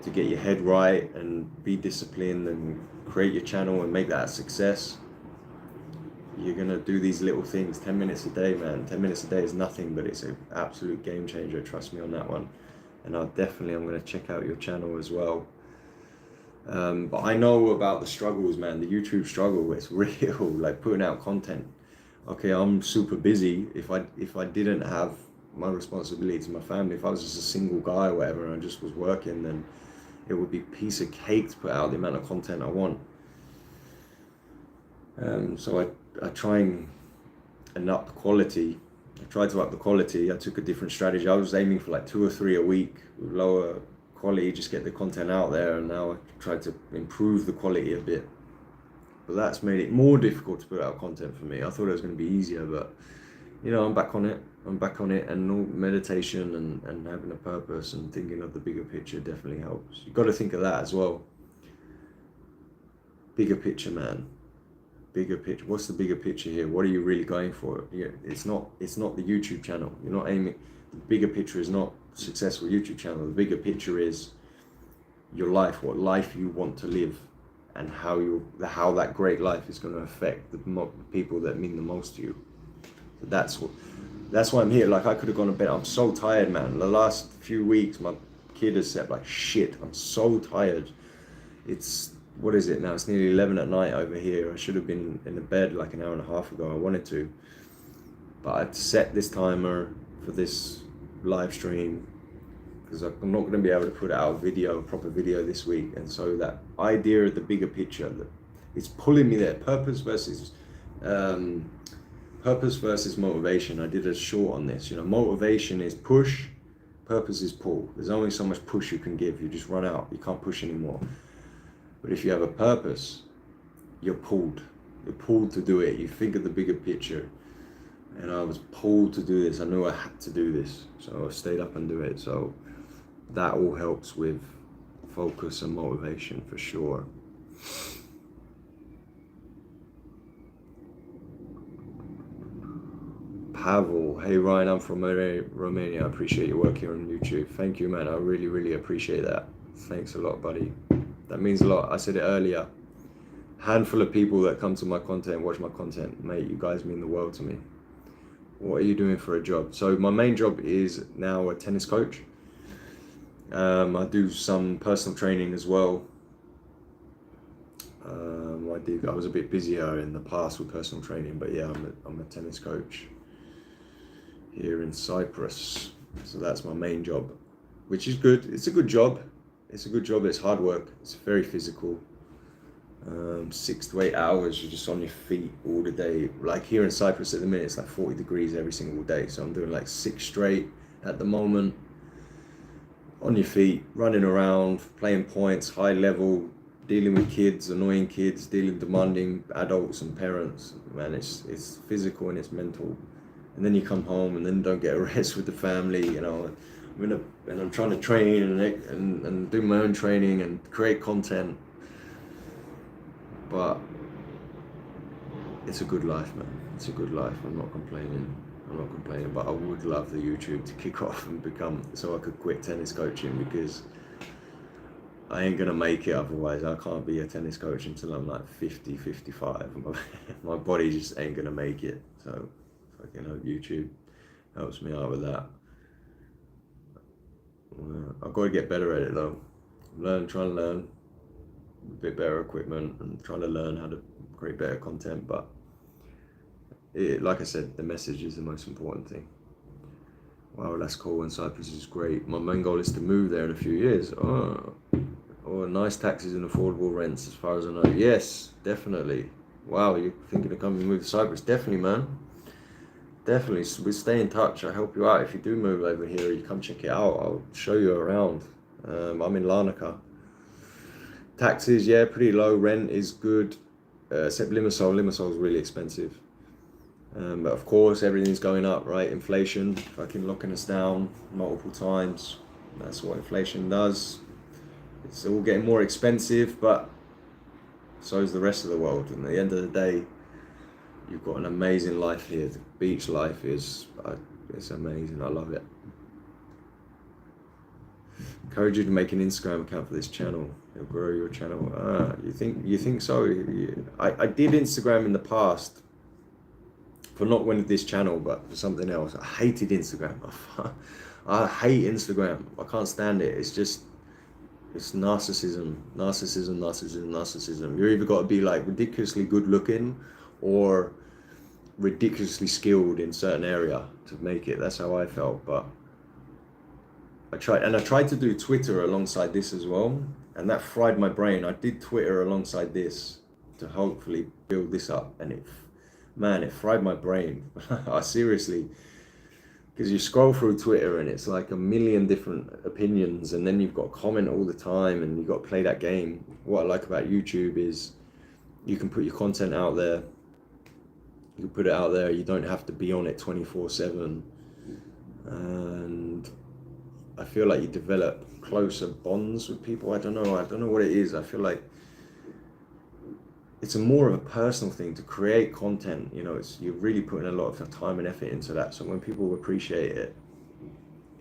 Speaker 1: to get your head right and be disciplined and create your channel and make that a success, you're gonna do these little things. 10 minutes a day, man. 10 minutes a day is nothing, but it's an absolute game changer. Trust me on that one. And I'm gonna check out your channel as well. But I know about the struggles, man. The YouTube struggle, it's real. Like putting out content. Okay, I'm super busy. If I didn't have my responsibility to my family, if I was just a single guy or whatever, and I just was working, then it would be a piece of cake to put out the amount of content I want. So I try and up the quality. I tried to up the quality. I took a different strategy. I was aiming for like 2 or 3 a week with lower quality, just get the content out there, and now I tried to improve the quality a bit. But that's made it more difficult to put out content for me. I thought it was going to be easier, but you know, I'm back on it, and meditation and having a purpose and thinking of the bigger picture definitely helps. You've got to think of that as well. Bigger picture, man. bigger picture. What's the bigger picture here? What are you really going for? It's not the YouTube channel. You're not aiming. The bigger picture is not successful YouTube channel. The bigger picture is your life, what life you want to live, and how that great life is going to affect the people that mean the most to you. So that's why I'm here. Like, I could have gone to bed. I'm so tired, man. The last few weeks, my kid has said like, shit, I'm so tired. It's, what is it now? It's nearly 11 at night over here. I should have been in the bed like an hour and a half ago. I wanted to, but I'd set this timer for this live stream because I'm not going to be able to put out a proper video this week. And so that idea of the bigger picture, that it's pulling me there. Purpose versus motivation. I did a short on this. Motivation is push, purpose is pull. There's only so much push you can give. You just run out. You can't push anymore. But if you have a purpose, you're pulled. You're pulled to do it. You think of the bigger picture. And I was pulled to do this. I knew I had to do this. So I stayed up and do it. So that all helps with focus and motivation for sure. Pavel, hey Ryan, I'm from Romania. I appreciate your work here on YouTube. Thank you, man. I really, really appreciate that. Thanks a lot, buddy. That means a lot. I said it earlier. Handful of people that come to my content, watch my content. Mate, you guys mean the world to me. What are you doing for a job? So my main job is now a tennis coach. I do some personal training as well. I was a bit busier in the past with personal training, but yeah, I'm a tennis coach here in Cyprus. So that's my main job, which is good. It's a good job. It's a good job. It's hard work. It's very physical. 6 to 8 hours, you're just on your feet all the day. Like here in Cyprus at the minute, it's like 40 degrees every single day. So I'm doing like 6 straight at the moment. On your feet, running around, playing points, high level, dealing with kids, annoying kids, demanding adults and parents. Man, it's physical and it's mental. And then you come home and then don't get a rest with the family, and I'm trying to train and do my own training and create content. But it's a good life, man. It's a good life. I'm not complaining, but I would love the YouTube to kick off and so I could quit tennis coaching, because I ain't gonna make it otherwise. I can't be a tennis coach until I'm like 50, 55. My body just ain't gonna make it. So I can hope YouTube helps me out with that. I've got to get better at it though. Trying to learn a bit better equipment and trying to learn how to create better content. But like I said, the message is the most important thing. Wow, that's cool. And Cyprus is great. My main goal is to move there in a few years. Nice taxes and affordable rents, as far as I know. Yes, definitely. Wow, you're thinking of coming and move to Cyprus? Definitely, man. Definitely. We stay in touch. I'll help you out. If you do move over here, you come check it out. I'll show you around. I'm in Larnaca. Taxes, yeah, pretty low. Rent is good, except Limassol. Limassol is really expensive. But of course, everything's going up, right? Inflation, fucking locking us down multiple times. That's what inflation does. It's all getting more expensive, but so is the rest of the world. And at the end of the day, you've got an amazing life here. The beach life is, it's amazing. I love it. Encourage you to make an Instagram account for this channel. It'll grow your channel. You think so? I did Instagram in the past, for not with this channel, but for something else. I hated Instagram. I hate Instagram. I can't stand it. It's narcissism. You're either got to be like ridiculously good looking or ridiculously skilled in certain area to make it. That's how I felt. But I tried to do Twitter alongside this as well, and that fried my brain. I did Twitter alongside this to hopefully build this up, and it fried my brain. Seriously, because you scroll through Twitter and it's like a million different opinions, and then you've got to comment all the time, and you've got to play that game. What I like about YouTube is you can put your content out there. You can put it out there. You don't have to be on it 24/7, and I feel like you develop closer bonds with people. I don't know what it is. I feel like it's a more of a personal thing to create content. You know, it's, you're really putting a lot of time and effort into that. So when people appreciate it,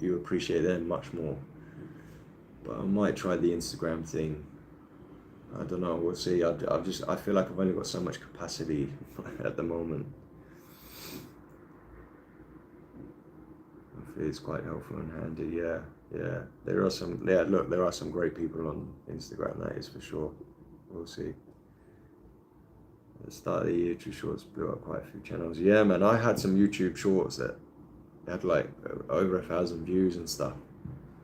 Speaker 1: you appreciate them much more. But I might try the Instagram thing. I don't know, we'll see. I feel like I've only got so much capacity at the moment. It's quite helpful and handy. Yeah. There are some great people on Instagram, that is for sure. We'll see. At the start of the year, YouTube Shorts blew up quite a few channels. Yeah, man, I had some YouTube Shorts that had like over 1,000 views and stuff.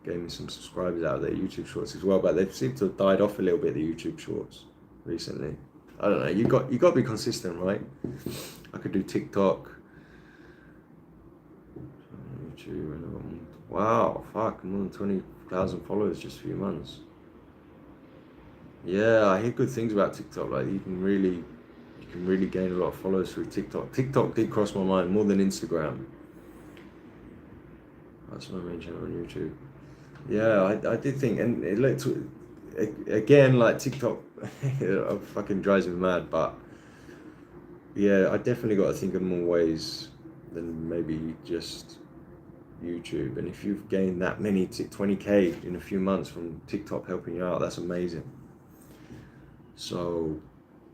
Speaker 1: Gave me some subscribers out of their YouTube Shorts as well, but they seem to have died off a little bit, the YouTube Shorts, recently. I don't know, you got to be consistent, right? I could do TikTok. YouTube, wow, fuck, more than 20,000 followers just a few months. Yeah, I hear good things about TikTok. Like you can really gain a lot of followers through TikTok. TikTok did cross my mind more than Instagram. That's my main channel on YouTube. Yeah, I did think, and it looked, again, like TikTok, it fucking drives me mad, but yeah, I definitely got to think of more ways than maybe just YouTube. And if you've gained that many 20k in a few months from TikTok helping you out, that's amazing. So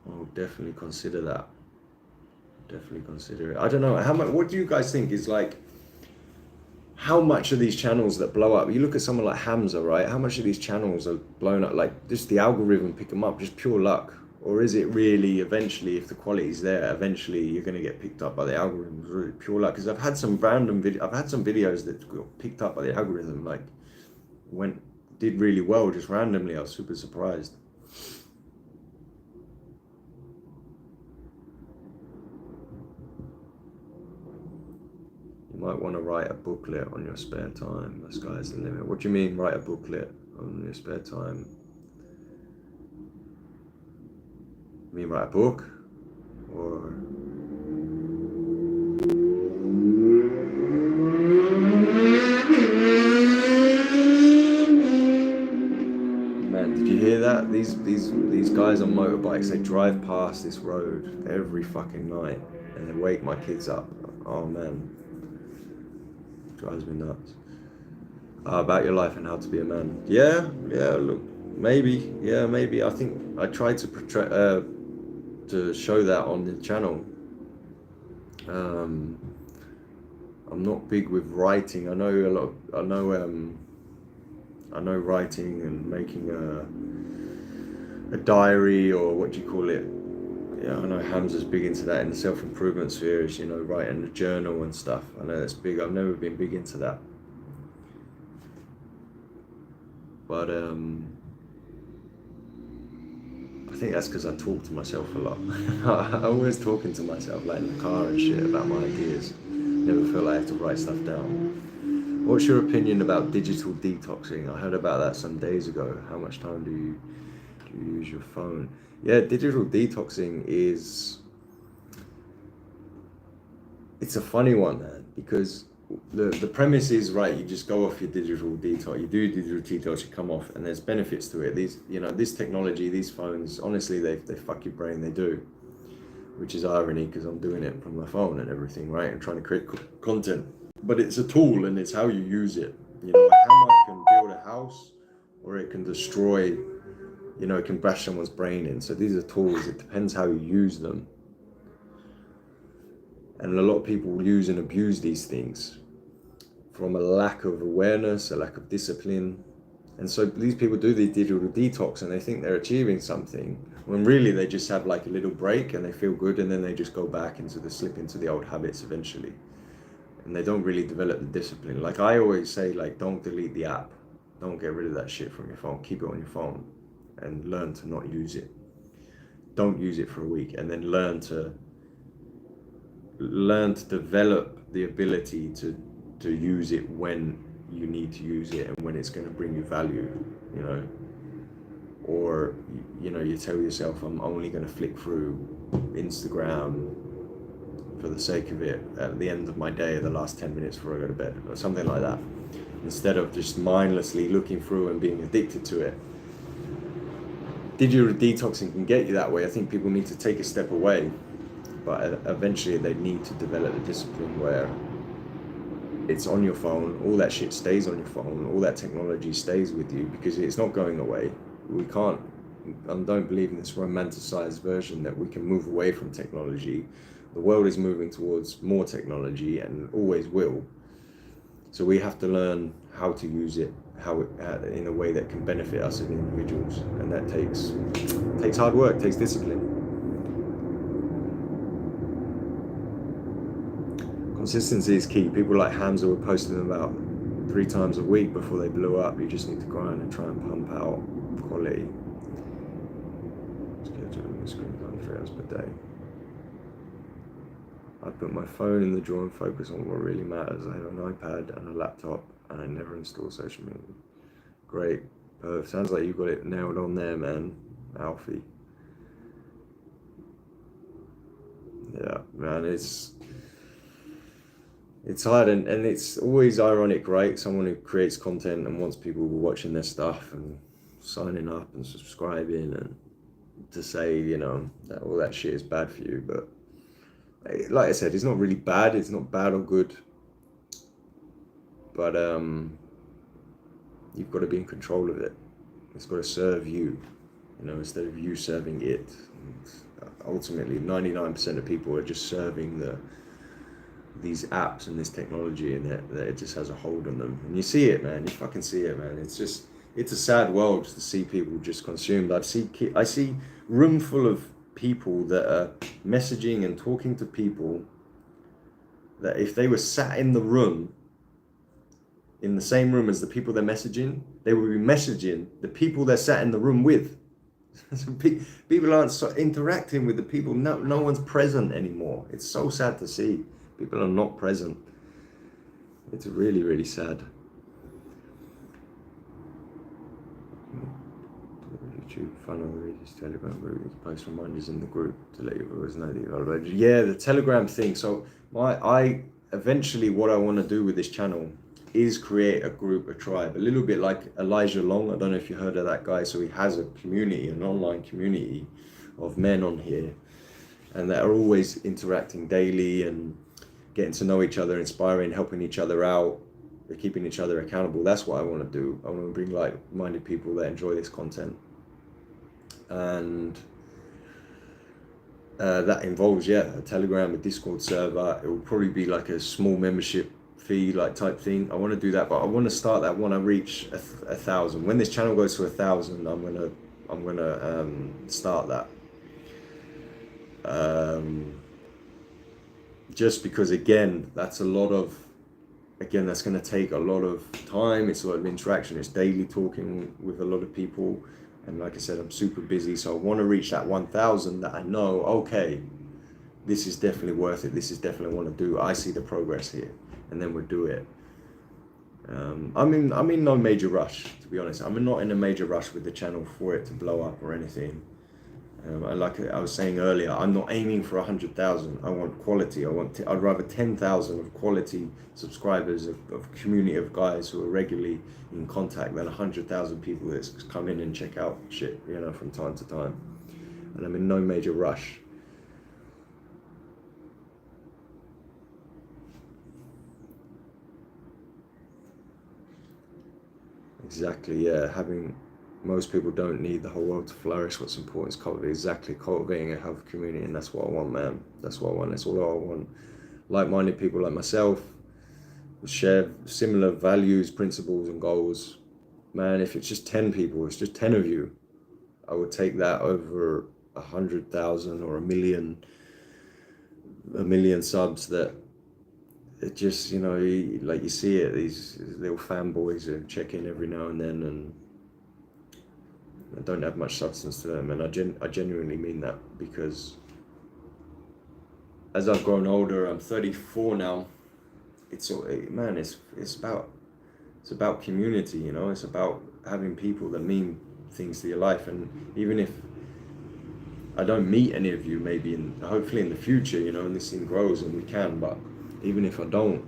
Speaker 1: I'll definitely consider that. Definitely consider it. I don't know, how much, what do you guys think is like, how much of these channels that blow up, you look at someone like Hamza, right? How much of these channels are blown up, like just the algorithm pick them up, just pure luck? Or is it really eventually, if the quality's there, eventually you're going to get picked up by the algorithm? It's really pure luck. Because I've had some videos that got picked up by the algorithm, like did really well just randomly. I was super surprised. You might want to write a booklet on your spare time. The sky's the limit. What do you mean, write a booklet on your spare time? You mean write a book? Or... Man, did you hear that? These guys on motorbikes, they drive past this road every fucking night and they wake my kids up. Oh man. Drives me nuts. About your life and how to be a man. Yeah, look, maybe. I think I tried to portray, to show that on the channel. I'm not big with writing. I know writing and making a diary, or what do you call it? Yeah, I know Hamza's big into that in the self-improvement spheres, you know, writing a journal and stuff. I know that's big. I've never been big into that. But I think that's because I talk to myself a lot. I'm always talking to myself, like in the car and shit, about my ideas. Never feel like I have to write stuff down. What's your opinion about digital detoxing? I heard about that some days ago. How much time do you use your phone? Yeah, digital detoxing it's a funny one, man, because the premise is, right, you just go off your digital detox, you do digital detox, you come off, and there's benefits to it. These, you know, this technology, these phones, honestly, they fuck your brain, they do, which is irony because I'm doing it from my phone and everything, right, and trying to create content. But it's a tool, and it's how you use it. You know, a hammer can build a house, or it can destroy, you know, it can bash someone's brain in. So these are tools. It depends how you use them. And a lot of people use and abuse these things from a lack of awareness, a lack of discipline. And so these people do the digital detox and they think they're achieving something, when really they just have like a little break and they feel good, and then they just go back slip into the old habits eventually. And they don't really develop the discipline. Like I always say, like, don't delete the app. Don't get rid of that shit from your phone. Keep it on your phone and learn to not use it. Don't use it for a week, and then learn to develop the ability to use it when you need to use it and when it's going to bring you value, you know. Or, you know, you tell yourself, I'm only going to flick through Instagram for the sake of it at the end of my day, the last 10 minutes before I go to bed, or something like that, instead of just mindlessly looking through and being addicted to it. digital detoxing can get you that way. I think people need to take a step away, but eventually they need to develop a discipline where it's on your phone, all that shit stays on your phone, all that technology stays with you, because it's not going away. We can't, I don't believe in this romanticized version that we can move away from technology. The world is moving towards more technology and always will. So we have to learn how to use it, in a way that can benefit us as individuals, and that takes hard work, takes discipline. Consistency is key. People like Hamza were posting about 3 times a week before they blew up. You just need to grind and try and pump out quality. Scheduling the screen time 3 hours per day. I put my phone in the drawer and focus on what really matters. I have an iPad and a laptop, and I never install social media. Great. Sounds like you got it nailed on there, man. Alfie. Yeah, man, it's hard, and it's always ironic, right? Someone who creates content and wants people watching their stuff and signing up and subscribing, and to say, you know, that all that shit is bad for you. But like I said, it's not really bad. It's not bad or good. But you've got to be in control of it. It's got to serve you, you know, instead of you serving it. Ultimately, 99% of people are just serving these apps and this technology, and that it just has a hold on them. And you see it, man. You fucking see it, man. It's a sad world to see people just consumed. I see room full of people that are messaging and talking to people that if they were sat in the room, in the same room as the people they're messaging, they would be messaging the people they're sat in the room with. So people aren't interacting with the people. No one's present anymore. It's so sad to see. People are not present. It's really, really sad. YouTube, funnel, readers, Telegram group, you can post reminders in the group to let your viewers know that you're already. Yeah, the Telegram thing. So eventually what I want to do with this channel is create a group, a tribe, a little bit like Elijah Long. I don't know if you heard of that guy. So he has a community, an online community of men on here, and that are always interacting daily and getting to know each other, inspiring, helping each other out, keeping each other accountable. That's what I want to do. I want to bring like-minded people that enjoy this content. And that involves, a Telegram, a Discord server. It will probably be like a small membership fee like type thing. I want to do that, but I want to start that when I reach 1,000. When this channel goes to 1,000, I'm gonna start that. Just because, again, that's going to take a lot of time. It's a lot of interaction. It's daily talking with a lot of people. And like I said, I'm super busy. So I want to reach that 1,000 that I know, okay, this is definitely worth it. This is definitely what I want to do. I see the progress here. And then we'll do it. I'm in no major rush, to be honest. I'm not in a major rush with the channel for it to blow up or anything. Like I was saying earlier, I'm not aiming for 100,000. I want quality. I'd rather 10,000 of quality subscribers, of community of guys who are regularly in contact, than 100,000 people that come in and check out shit, you know, from time to time. And I'm in no major rush. Exactly, yeah. Most people don't need the whole world to flourish. What's important is cultivating a healthy community, and that's what I want, man. That's what I want. That's all I want. Like-minded people like myself who share similar values, principles, and goals. Man, if it's just 10 people, it's just 10 of you, I would take that over 100,000 or a million subs. That it just, you know, like you see it, these little fanboys who check in every now and then, and I don't have much substance to them. And I genuinely mean that, because as I've grown older, I'm 34 now. It's about community, you know. It's about having people that mean things to your life. And even if I don't meet any of you, maybe hopefully in the future, you know, and this thing grows and we can, but even if I don't,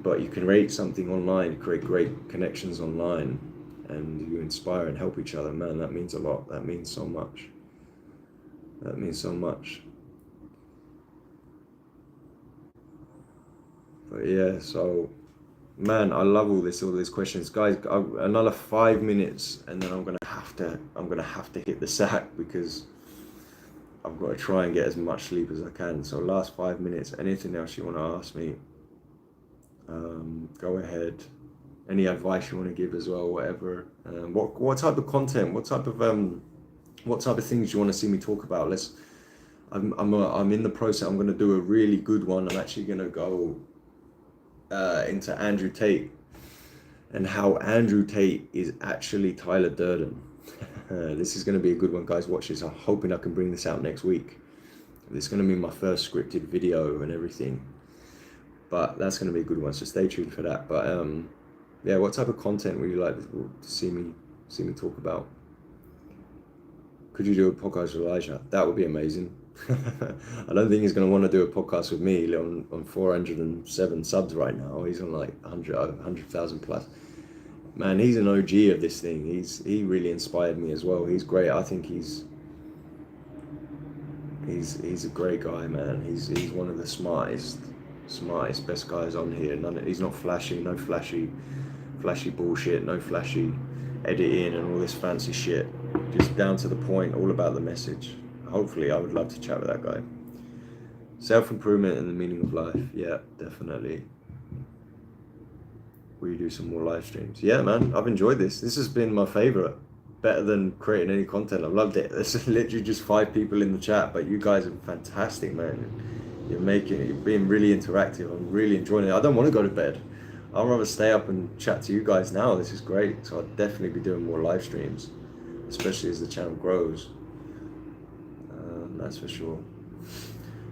Speaker 1: but you can create something online, create great connections online, and you inspire and help each other, man, that means a lot. That means so much. That means so much. But yeah, so man, I love all these questions, guys. Another 5 minutes, and then I'm gonna have to hit the sack, because I've got to try and get as much sleep as I can. So last 5 minutes, anything else you want to ask me, go ahead. Any advice you want to give as well, whatever. What type of content? What type of things you want to see me talk about? I'm in the process. I'm going to do a really good one. I'm actually going to go into Andrew Tate, and how Andrew Tate is actually Tyler Durden. This is going to be a good one, guys. Watch this. I'm hoping I can bring this out next week. It's going to be my first scripted video and everything, but that's going to be a good one. So stay tuned for that. But yeah, what type of content would you like to see me talk about? Could you do a podcast with Elijah? That would be amazing. I don't think he's going to want to do a podcast with me on 407 subs right now. He's on like 100,000 plus. Man, he's an OG of this thing. He really inspired me as well. He's great. I think he's a great guy, man. He's one of the smartest, best guys on here. He's not flashy, no flashy bullshit, no flashy editing and all this fancy shit. Just down to the point, all about the message. Hopefully, I would love to chat with that guy. Self-improvement and the meaning of life. Yeah, definitely. Will you do some more live streams? Yeah, man, I've enjoyed this. This has been my favorite. Better than creating any content. I've loved it. There's literally just 5 people in the chat, but you guys are fantastic, man. You're being really interactive. I'm really enjoying it. I don't want to go to bed. I'd rather stay up and chat to you guys now. This is great. So I'll definitely be doing more live streams, especially as the channel grows. That's for sure.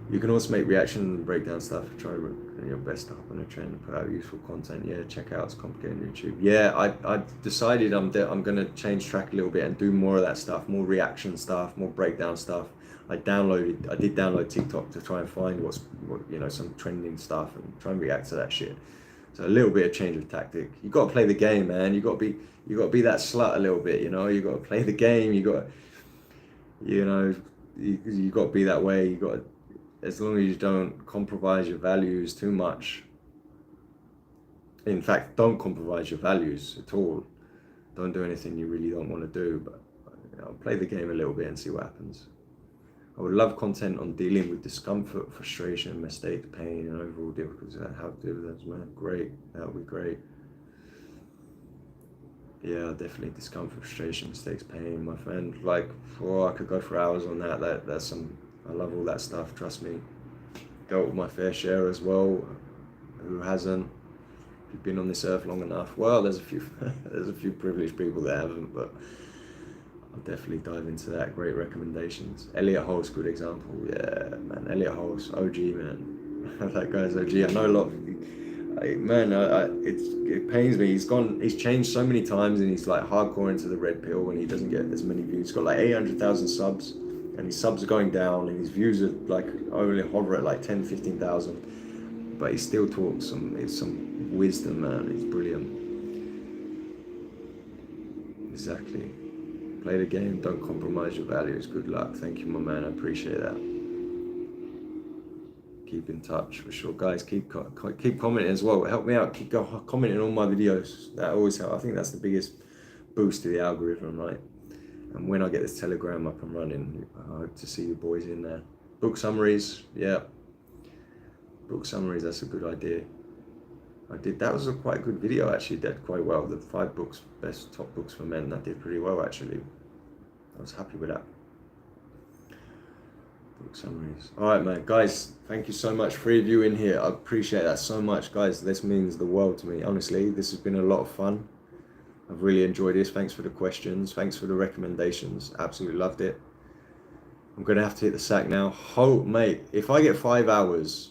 Speaker 1: You can also make reaction and breakdown stuff. Try your best to hop on a trend and put out useful content. Yeah, check out It's Complicated on YouTube. Yeah, I decided I'm going to change track a little bit and do more of that stuff, more reaction stuff, more breakdown stuff. I did download TikTok to try and find some trending stuff and try and react to that shit. So a little bit of change of tactic. You got to play the game, man. You got to be that slut a little bit. You got to play the game. You got to be that way. You got to, as long as you don't compromise your values too much. In fact, don't compromise your values at all. Don't do anything you really don't want to do, but play the game a little bit and see what happens. I would love content on dealing with discomfort, frustration, mistakes, pain, and overall difficulties. How to deal with those, man. Great. That would be great. Yeah, definitely discomfort, frustration, mistakes, pain, my friend. Like, I could go for hours on that. I love all that stuff, trust me. Dealt with my fair share as well. Who hasn't? If you've been on this earth long enough. Well, there's a few privileged people that haven't, but I'll definitely dive into that. Great recommendations. Elliot Holt's good example. Yeah, man. Elliot Holt's OG, man. That guy's OG. I know a lot of it pains me. He's changed so many times, and he's like hardcore into the Redpill, and he doesn't get as many views. He's got like 800,000 subs, and his subs are going down, and his views are like only hover at like 10, 15,000. But he still talks some wisdom, man. He's brilliant. Exactly. Play the game, don't compromise your values. Good luck. Thank you, my man. I appreciate that. Keep in touch for sure, guys. Keep commenting as well. Help me out. Keep commenting on all my videos. That always helps. I think that's the biggest boost to the algorithm, right? And when I get this Telegram up and running, I hope to see you boys in there. Book summaries, yeah. Book summaries. That's a good idea. That was a quite good video actually. Did quite well. The 5 books, best top books for men. That did pretty well actually. I was happy with that. Book summaries. All right, man. Guys, thank you so much. 3 of you in here. I appreciate that so much, guys. This means the world to me. Honestly, this has been a lot of fun. I've really enjoyed this. Thanks for the questions. Thanks for the recommendations. Absolutely loved it. I'm gonna have to hit the sack now. Mate, if I get 5 hours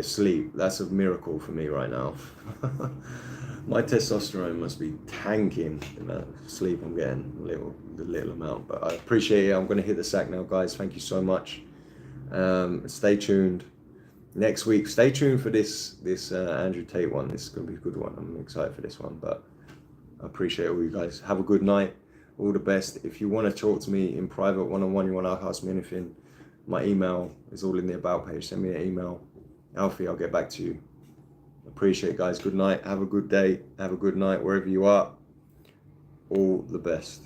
Speaker 1: sleep, that's a miracle for me right now. My testosterone must be tanking the amount of sleep I'm getting, the little amount, but I appreciate it. I'm going to hit the sack now, guys. Thank you so much. Stay tuned next week. Stay tuned for this Andrew Tate one. This is going to be a good one. I'm excited for this one, but I appreciate all you guys. Have a good night. All the best. If you want to talk to me in private, one-on-one, you want to ask me anything, my email is all in the about page. Send me an email. Alfie, I'll get back to you. Appreciate it, guys. Good night. Have a good day. Have a good night wherever you are. All the best.